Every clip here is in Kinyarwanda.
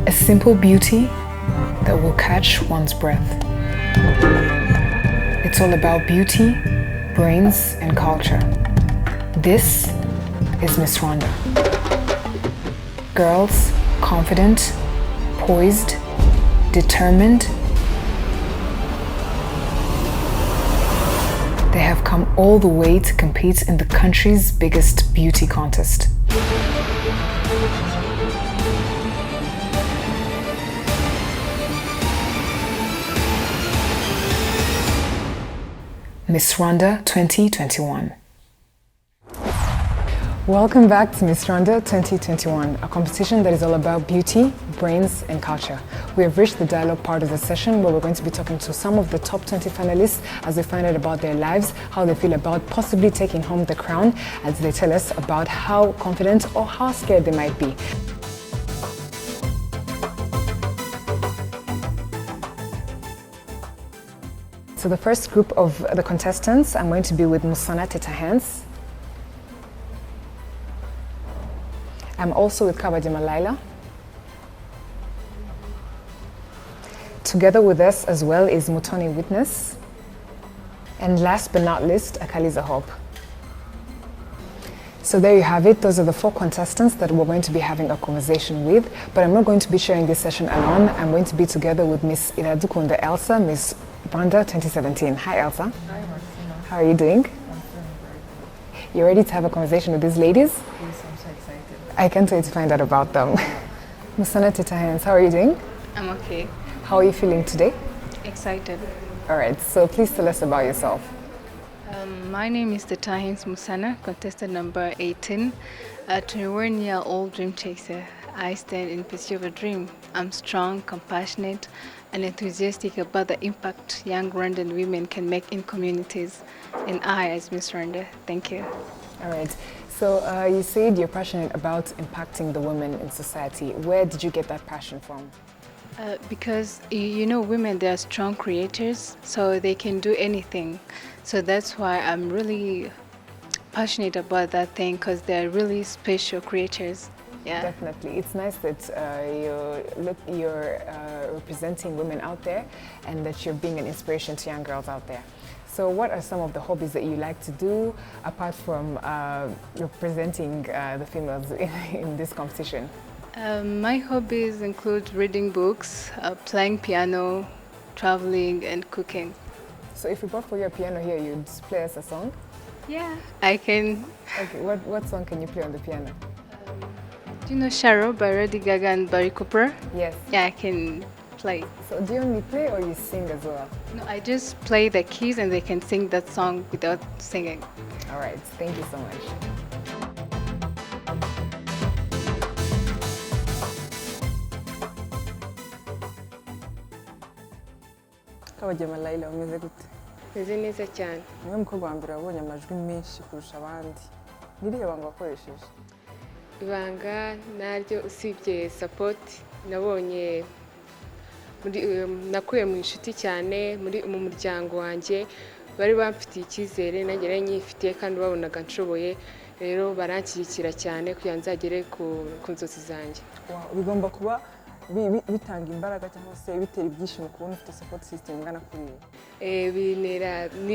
A simple beauty that will catch one's breath. It's all about beauty, brains, and culture. This is Miss Rwanda. Girls, confident, poised, determined. They have come all the way to compete in the country's biggest beauty contest. Miss Rwanda 2021. Welcome back to Miss Rwanda 2021, a competition that is all about beauty, brains, and culture. We have reached the dialogue part of the session where we're going to be talking to some of the top 20 finalists as they find out about their lives, how they feel about possibly taking home the crown, as they tell us about how confident or how scared they might be. So the first group of the contestants, I'm going to be with Musana Tetahans. I'm also with Kabadima Laila. Together with us as well is Mutoni Witness. And last but not least, Akaliza Hope. So there you have it. Those are the 4 contestants that we're going to be having a conversation with. But I'm not going to be sharing this session alone. I'm going to be together with Miss Gukunda Elsa, Miss Rwanda 2017. Hi Elsa. Hi Martina. How are you doing? I'm feeling great. You ready to have a conversation with these ladies? Yes, I'm so excited. I can't wait to find out about them. Musana Tetahans, how are you doing? I'm okay. How are you feeling today? Excited. All right, so please tell us about yourself. My name is Tetahans Musana, contestant number 18. A 21-year-old dream chaser. I stand in pursuit of a dream. I'm strong, compassionate, and enthusiastic about the impact young Rwandan women can make in communities. And I, as Miss Rwanda, thank you. All right, so you said you're passionate about impacting the women in society. Where did you get that passion from? Because you know, women, they are strong creators, so they can do anything. So that's why I'm really passionate about that thing, because they're really special creatures. Yeah. Definitely. It's nice that you're representing women out there and that you're being an inspiration to young girls out there. So what are some of the hobbies that you like to do apart from representing the females in this competition? My hobbies include reading books, playing piano, traveling, and cooking. So if we brought for you a piano here, you'd play us a song? Yeah, I can. Okay, what song can you play on the piano? Do you know Sharo by Lady Gaga and Barry Cooper? Yes. Yeah, I can play. So do you only play or you sing as well? No, I just play the keys and they can sing that song without singing. All right, thank you so much. Kabagema Laila umeze gute? Meze neza cyane. Niwe mukobwa wa mbere wabonye amajwi menshi kurusha abandi. Nirihe banga wakoresheje? Ibanga naryo usibye support nabonye nakuye mu inshuti cyane mu muryango wanjye bari bamfitiye icyizere nagera nyifitiye kandi babonaga nshoboye rero baranshyigikira cyane kugira nzagere ku nzozi zanjye. Bigomba kuba bitanga imbaraga cyangwa se bitera ibyishimo kubona ufite support system ingana kuriya.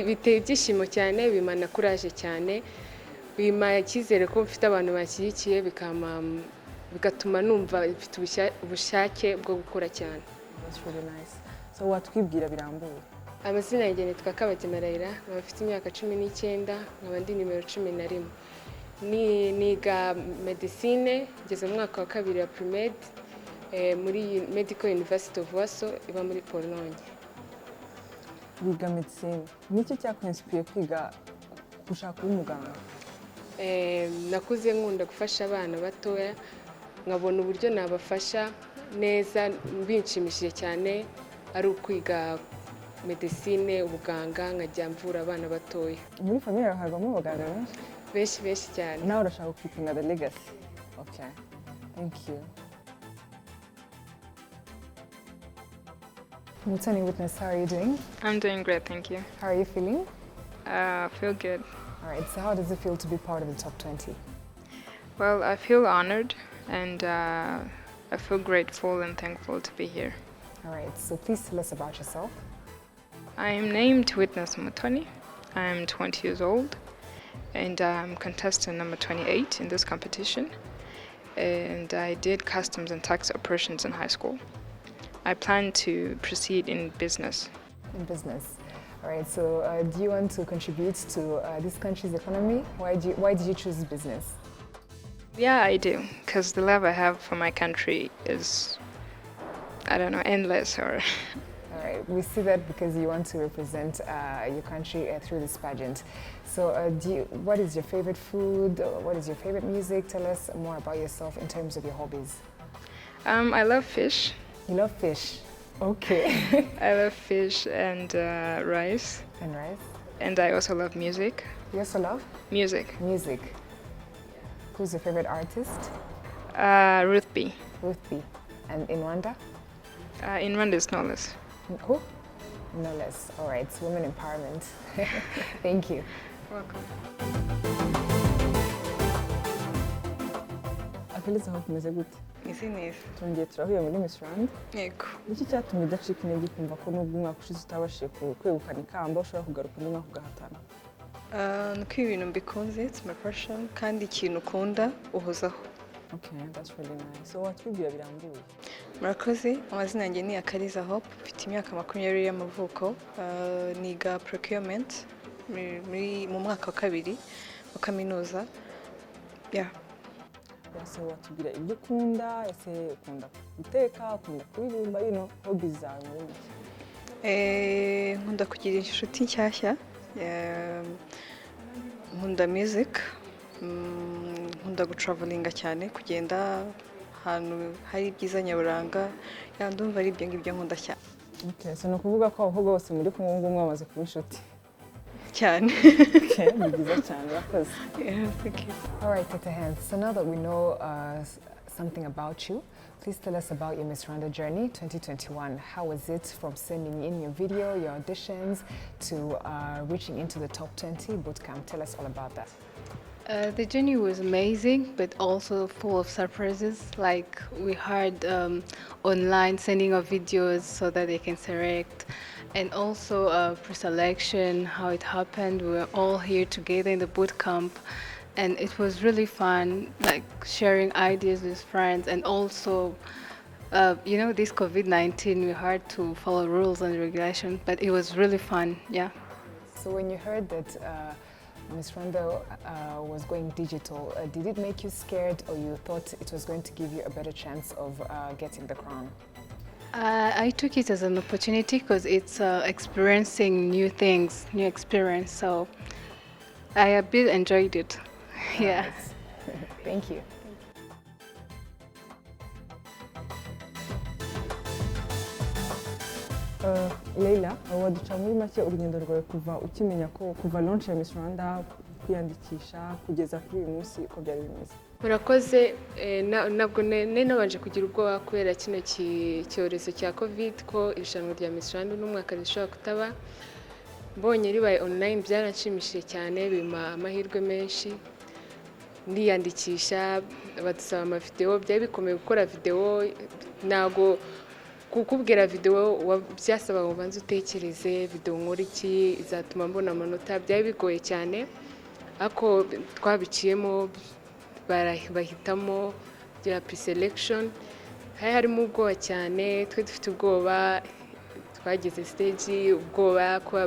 Bitera ibyishimo cyane, bimana courage cyane, bima icyizere ko mfite abantu banshyigikiye bigatuma numva mfite ubushake bwo gukora cyane. That's really nice. So watwibwira birambuye. Amazina yanjye nitwa Kabagema Laila, nkaba mfite imyaka 19, nkaba ndi nimero 11. Niga medicine, ngeze mu mwaka wa 2 ya pre-med muri Medical University of Warsaw iba muri Pologne. Wiga medicine. Niki cyakwinspire kwiga gushaka kuba umuganga? Nakuze nkunda gufasha abana batoya, nkabona uburyo nabafasha neza binshimishije cyane ari ukwiga medicine, ubuganga, nkajya mvura abana batoya. Muri famille harimo abaganga benshi cyane. Nawe urashaka kwipinga the legacy. Okay. Thank you. Mutoni Witness, how are you doing? I'm doing great, thank you. How are you feeling? Feel good. All right, so how does it feel to be part of the top 20? Well, I feel honored and I feel grateful and thankful to be here. All right, so please tell us about yourself. I am named Witness Mutoni. I am 20 years old and I'm contestant number 28 in this competition. And I did customs and tax operations in high school. I plan to proceed in business. In business. All right, so do you want to contribute to this country's economy? Why did you choose business? Yeah, I do, because the love I have for my country is, I don't know, endless or... All right, we see that because you want to represent your country through this pageant. So what is your favorite food? What is your favorite music? Tell us more about yourself in terms of your hobbies. I love fish. You love fish? Okay. I love fish and rice. And rice? And I also love music. You also love? Music. Music. Who's your favorite artist? Ruth B. Ruth B. And in Rwanda? In Rwanda is Knowless. Who? No less. All right, it's women empowerment. Thank you. Welcome. Akiliza aho kumeze gute? Meze neza. Twongeye turahuye muri Miss Rwanda. Yego. Niki cyatumye udacika intege kumva ko nubwo umwaka ushize utabashije kwegukana ikamba ushobora kugaruka undi mwaka ugahatana? Nuko ibintu mbikunze, it's my passion, kandi ikintu ukunda uhozaho. Okay, that's really nice. So watwibwira birambuye. Murakoze, amazina yanjye ni Akaliza Hope, mfite imyaka 20 y'amavuko, niga procurement mu mwaka wa 2 wa kaminuza. Yeah. Ese watubwira ibyo ukunda, ese ukunda guteka, ukunda kuririmba, hobbies zawe muri make? Nkunda kugira inshuti nshyashya, nkunda music, nkunda gutravelinga cyane, kugenda ahantu hari ibyiza nyaburanga, ndumva ari ibyo ngibyo nkunda cyane. Okay, so nukuvuga ko abakobwa bose muri kumwe ngo mwamaze kuba inshuti. Cyane. Okay, ni byiza cyane urakoze. Yeah, thank you. All right, Tete Hands. So now that we know something about you, please tell us about your Miss Rwanda journey 2021. How was it from sending in your video, your auditions, to reaching into the top 20 bootcamp? Tell us all about that. The journey was amazing, but also full of surprises. Like we heard online sending of videos so that they can select, and also pre-selection, how it happened. We were all here together in the boot camp, and it was really fun, like sharing ideas with friends, and also, this COVID-19, we had to follow rules and regulations, but it was really fun, yeah. So when you heard that Miss Rwanda was going digital, did it make you scared, or you thought it was going to give you a better chance of getting the crown? I took it as an opportunity because it's experiencing new things, new experience. So I a bit enjoyed it. Yeah. Right. Thank you. Leila, waduca muri make urugendo rwawe kuva ukimenya ko kuva launch ya Miss Rwanda kwiyandikisha kugeza kuri uyu munsi uko byari bimeze? Murakoze, nabwo nabanje kugira ubwoba kubera kino cyorezo cya covid ko irushanwa rya Miss Rwanda n'umwaka rishobora kutaba. Mbonye ribaye online byaranshimishije cyane, bima amahirwe menshi. Ndiyandikisha, badusaba amavideo, byari bikomeye gukora video, nago kukubwira video byasaba ngo banze utekereze video nkora iki izatuma mbona amanota, byari bigoye cyane. Ako twabiciyemo bahitamo bya pre-selection, harimo ubwoba cyane, twe dufite ubwoba, twageze stage ubwoba ko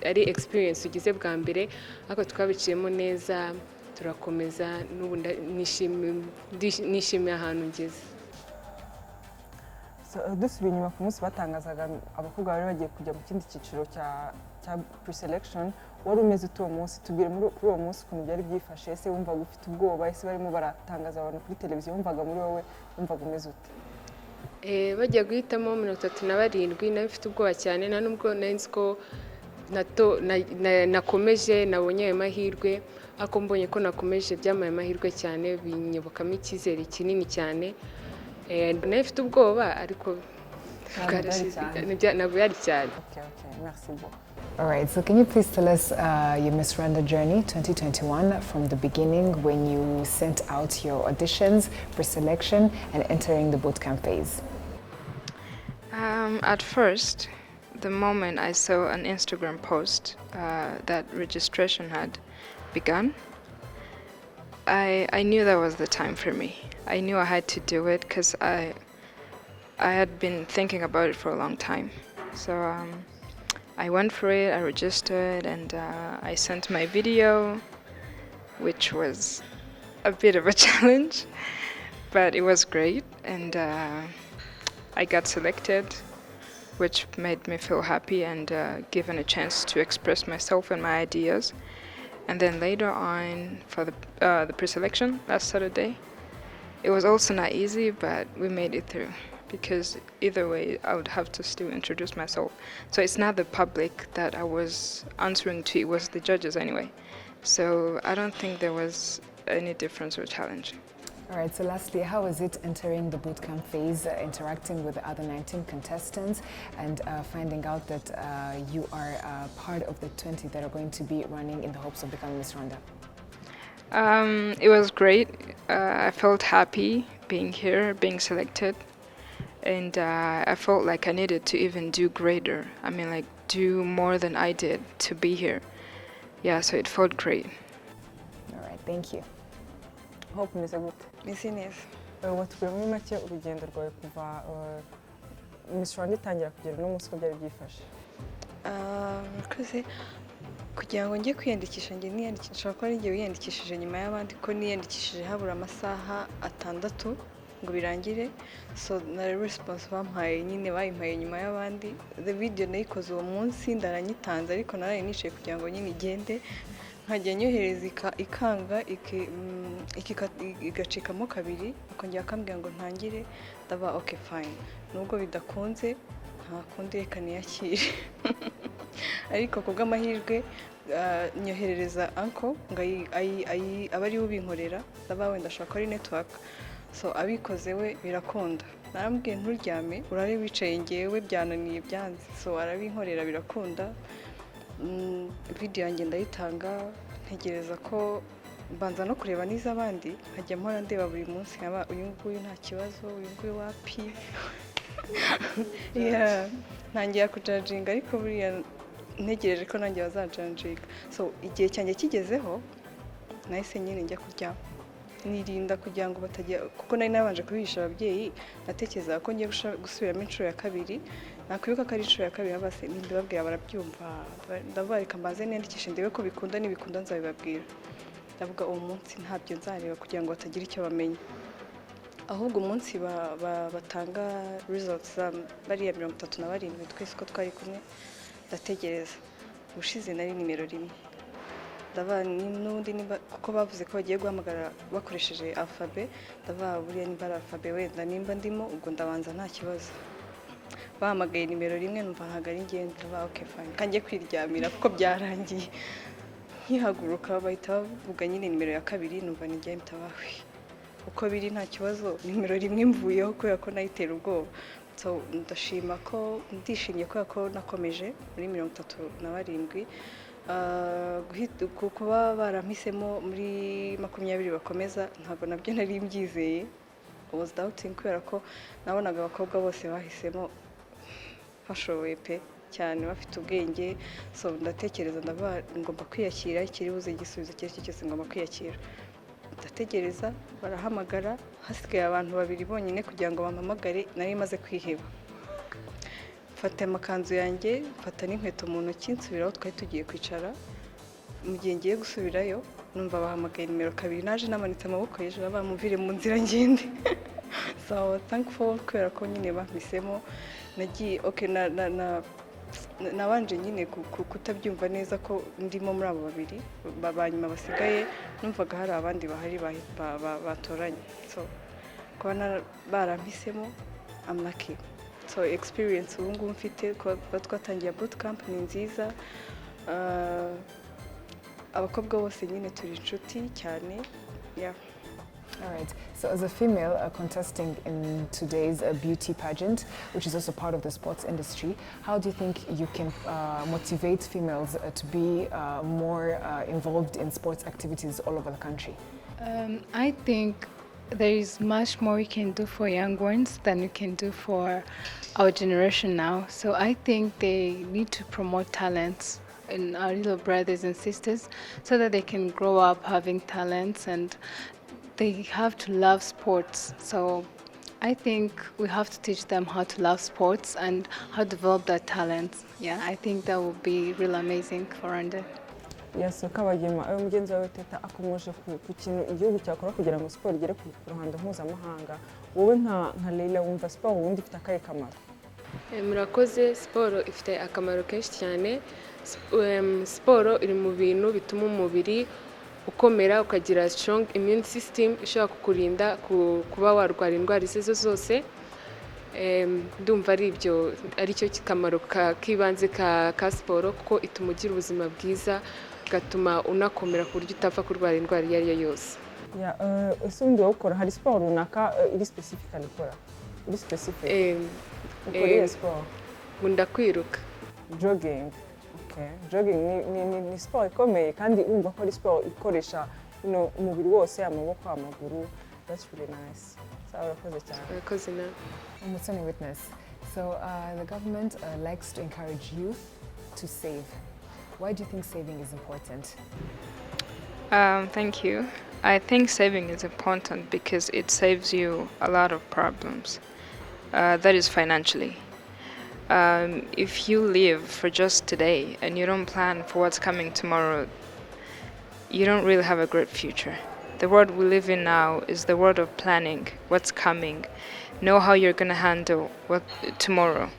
ari experience ugize bwa mbere, ako twabiciyemo neza, turakomeza n'ubu nishimiye ahantu ngeze. Dusubiye inyuma ku munsi batangazaga abakobwa bari bagiye kujya mu kindi cyiciro cya pre-selection, wari umeze uwo munsi, tubwire kuri uwo munsi ukuntu byari byifashe, ese wumvaga ufite ubwoba, ese barimo baratangaza abantu kuri televiziyo, wumvaga muri wowe wumvaga umeze ute? Bajya guhitamo 37, nawe mfite ubwoba cyane, nta nubwo nzi ko nakomeje, nabonye ayo mahirwe, ako mbonye ko nakomeje byamaye amahirwe cyane, binyobokamo icyizere kinini cyane. Nawe mfite ubwoba ariko ntabwo yari cyane. Okay, merci beaucoup. All right, so can you please tell us your Miss Rwanda journey 2021 from the beginning when you sent out your auditions, pre-selection, and entering the bootcamp phase? At first, the moment I saw an Instagram post that registration had begun, I knew that was the time for me. I knew I had to do it because I had been thinking about it for a long time. So I went for it, I registered, and I sent my video, which was a bit of a challenge, but it was great, and I got selected, which made me feel happy and given a chance to express myself and my ideas. And then later on, for the pre-selection last Saturday, it was also not easy, but we made it through. Because either way, I would have to still introduce myself. So it's not the public that I was answering to, it was the judges anyway. So I don't think there was any difference or challenge. All right, so lastly, how was it entering the bootcamp phase, interacting with the other 19 contestants and finding out that you are part of the 20 that are going to be running in the hopes of becoming Miss Rwanda? It was great. I felt happy being here, being selected. And I felt like I needed to even do greater. I mean, like, do more than I did to be here. Yeah, so it felt great. All right, thank you. Hope umeze gute? Meze neza. Watubwira muri make urugendo rwawe kuva Miss Rwanda itangira kugera n'umunsi uko byari byifashe. Murakoze. Kugira ngo njye kwiyandikisha njye niyandikisha ko ari njye wiyandikishije nyuma y'abandi ko niyandikishije habura amasaha 6 ngo birangire, so na response bampaye nyine bayimpaye nyuma y'abandi. The video nayikoze uwo munsi ndaranyitanze, ariko naraye nicaye kugira ngo nyine igende nkajya nyohereza ikanga igacikamo kabiri, akongera akambwira ngo ntangire, ndaba okay fine, nubwo bidakunze nta kundi reka niyakire. Ariko kubw'amahirwe nyoherereza uncle ngo aba ari ubinkorera, ndaba wenda ashaka ari network, so abikoze we birakunda. Narambwiye nturyame urare wicaye ngewe byananiye byanze, so arabinkorera birakunda. Video yanjye ndayitanga, ntegereza ko mbanza no kureba n'iz'abandi, nkajya mpora ndeba buri munsi nkaba uyu nguyu nta kibazo, uyu nguyu wapi. Ntangiye kujajinga, ariko buriya ntegereje ko nanjye bazajajinga. So igihe cyanjye kigezeho nahise nyine njya kuryama, nirinda kugira ngo batajya, kuko nari nabanje kubihisha ababyeyi. Natekereza ko ngiye gusubiramo inshuro ya kabiri, nakwibuka ko ari inshuro ya kabiri base ndababwira barabyumva, ndabareka mbaze niyandikishe ndebe ko bikunda, nibikunda nzabibabwira. Ndavuga uwo munsi ntabyo nzareba kugira ngo batagira icyo bamenya, ahubwo umunsi batanga results bariya 37 twese ko twari kumwe, ndategereza. Ushize nari nimero 1, ndaba n'undi niba kuko bavuze ko bagiye guhamagara bakoresheje alphabet, ndaba buriya niba ari alphabet wenda nimba ndimo, ubwo ndabanza nta kibazo. Bahamagaye nimero 1 numva ntago ari ngende, ndaba okay fine, kanjye kwiryamira kuko byarangiye. Nkihaguruka bahita bavuga nyine nimero ya 2, numva nijye mtabawe uko biri nta kibazo, nimero 1 mvuyeho kubera ko nayitera ubwoba. So ndashima ko ndishimye ko nakomeje muri 37 kuba barampisemo muri 20 bakomeza, ntabwo nabyo nari mbyizeye. I was doubting kubera ko nabonaga abakobwa bose bahisemo bashoboye pe cyane, bafite ubwenge. So ndatekereza ngomba kwiyakira, ikiri buze igisubizo cyose ngomba kwiyakira. Ndategereza barahamagara, hasigaye abantu 2 bonyine kugira ngo bampamagare, nari maze kwiheba. Mfata amakanzu yanjye, mfata n'inkweto mu ntoki, nsubiraho twari tugiye kwicara. Mu gihe ngiye gusubirayo numva bahamagaye nimero 2, naje namanitse amaboko hejuru bamuvire mu nzira ngende. So thankful kubera ko nyine bampisemo. Nagiye okay, nabanje nyine kutabyumva neza ko ndimo muri abo 2 babanyuma basigaye, numvaga hari abandi bahari batoranye. So kuba barampisemo I'm lucky. So experience ubu ngubu mfite kuba twatangiye bootcamp ni nziza. Abakobwa bose nyine turi inshuti cyane. Yeah. All right. So, as a female contesting in today's beauty pageant, which is also part of the sports industry, how do you think you can motivate females to be more involved in sports activities all over the country? I think there is much more we can do for young ones than we can do for our generation now. So I think they need to promote talents in our little brothers and sisters so that they can grow up having talents, and they have to love sports. So I think we have to teach them how to love sports and how to develop their talents. Yeah, I think that would be really amazing for Rwanda. Yes, Kabagema ayo mugenzi wawe Teta akomeje ku kintu igihugu cyakora kugira ngo siporo igere ku ruhando mpuzamahanga. Wowe nka Leila wumva siporo ubundi ifite akahe kamaro? Murakoze, siporo ifite akamaro kenshi cyane. Siporo iri mu bintu bituma umubiri ukomera, ukagira strong immune system ishobora kukurinda kuba warwara indwara izo zose. Ndumva ari cyo kamaro kibanze ka siporo, kuko ituma ugira ubuzima bwiza, gatuma unakomera ku buryo utapfa kurwara indwara iyo ari yo yose. Ese undi ukora hari siporo runaka iri specifically ukora? Iri specific? Ukora iyo siporo? Nkunda kwiruka. Jogging. Okay. Jogging ni siporo ikomeye kandi urumva ko ari siporo ikoresha umubiri wose, amaboko, amaguru. That's really nice. Murakoze na. Musoni Witness. So the government likes to encourage youth to save. Why do you think saving is important? Thank you. I think saving is important because it saves you a lot of problems. That is financially. If you live for just today and you don't plan for what's coming tomorrow, you don't really have a great future. The world we live in now is the world of planning what's coming, know how you're going to handle tomorrow.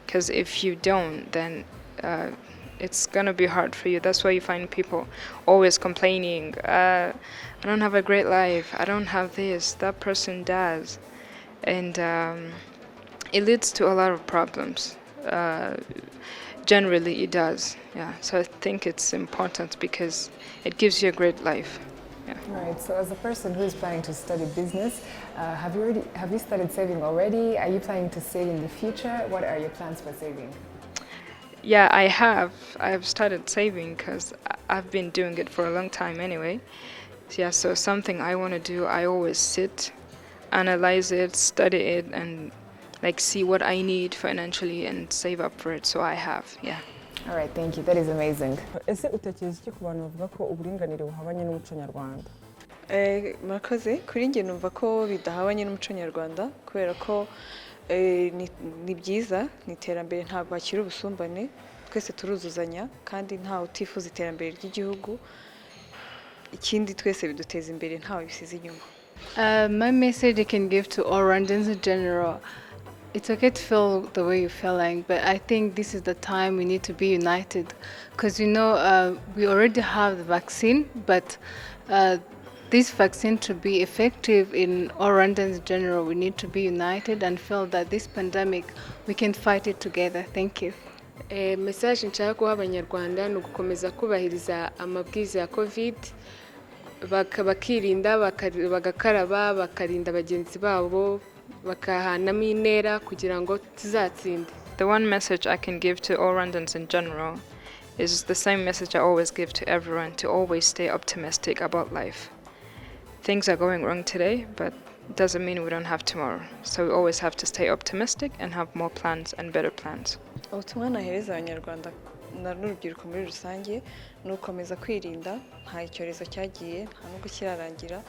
Because if you don't, then it's going to be hard for you. That's why you find people always complaining, I don't have a great life, I don't have this, that person does. And it leads to a lot of problems. Generally it does, yeah. So I think it's important because it gives you a great life. Yeah. Right. So, as a person who is planning to study business, have you started saving already? Are you planning to save in the future? What are your plans for saving? Yeah, I have. I've started saving because I've been doing it for a long time anyway. Yeah, so something I want to do, I always sit, analyze it, study it, and see what I need financially and save up for it. So I have, yeah. All right, thank you. That is amazing. Ese utekereza iki ku bantu bavuga ko uburinganire buhabanye n'umuco nyarwanda? Murakoze, kuri njye numva ko bidahabanye n'umuco nyarwanda kubera ko ni byiza, ni iterambere, ntabwo hakiri ubusumbane, twese turuzuzanya kandi ntawe utifuza iterambere ry'igihugu, ikindi twese biduteza imbere ntawe bisize inyuma. My message I can give to all Rwandans in general, it's okay to feel the way you're feeling, but I think this is the time we need to be united, because we already have the vaccine, but this vaccine to be effective in all Rwandans in general, we need to be united and feel that this pandemic, we can fight it together. Thank you. Message nshaka guha abanyarwanda ni ugukomeza kubahiriza amabwiriza ya COVID, bakirinda, bagakaraba, bakarinda bagenzi babo, bakahanamo intera kugira ngo tuzatsinde. The one message I can give to all Rwandans in general is the same message I always give to everyone, to always stay optimistic about life. Things are going wrong today, but it doesn't mean we don't have tomorrow. So we always have to stay optimistic and have more plans and better plans. Ubutumwa nahereza abanyarwanda n'urubyiruko muri rusange ni ukomeza kwirinda, nta icyorezo cyagiye, nta nubwo kirarangira.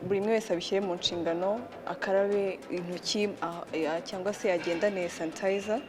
Buri umwe wese abishyire mu nshingano, akarabe intoki cyangwa se agendane sanitizer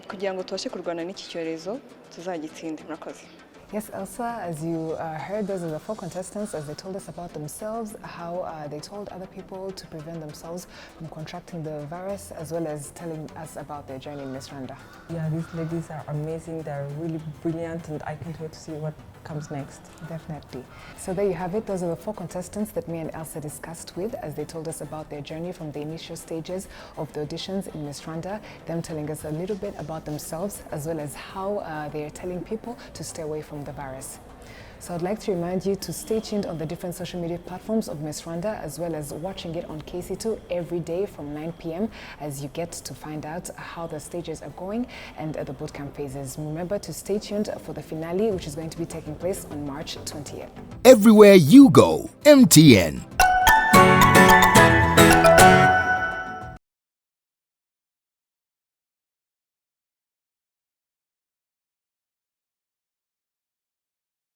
kugira ngo tubashe kurwana n'iki cyorezo tuzagitsinde. Murakoze. Yes, Elsa, as you heard, those are the 4 contestants as they told us about themselves, how they told other people to prevent themselves from contracting the virus, as well as telling us about their journey in Miss Rwanda. Yeah, these ladies are amazing. They're really brilliant, and I can't wait to see what comes next. Definitely. So there you have it. Those are the 4 contestants that me and Elsa discussed with as they told us about their journey from the initial stages of the auditions in Miss Rwanda, them telling us a little bit about themselves, as well as how they are telling people to stay away from the virus. So I'd like to remind you to stay tuned on the different social media platforms of Miss Rwanda, as well as watching it on KC2 every day from 9 p.m. as you get to find out how the stages are going and the bootcamp phases. Remember to stay tuned for the finale, which is going to be taking place on March 20th. Everywhere you go, MTN.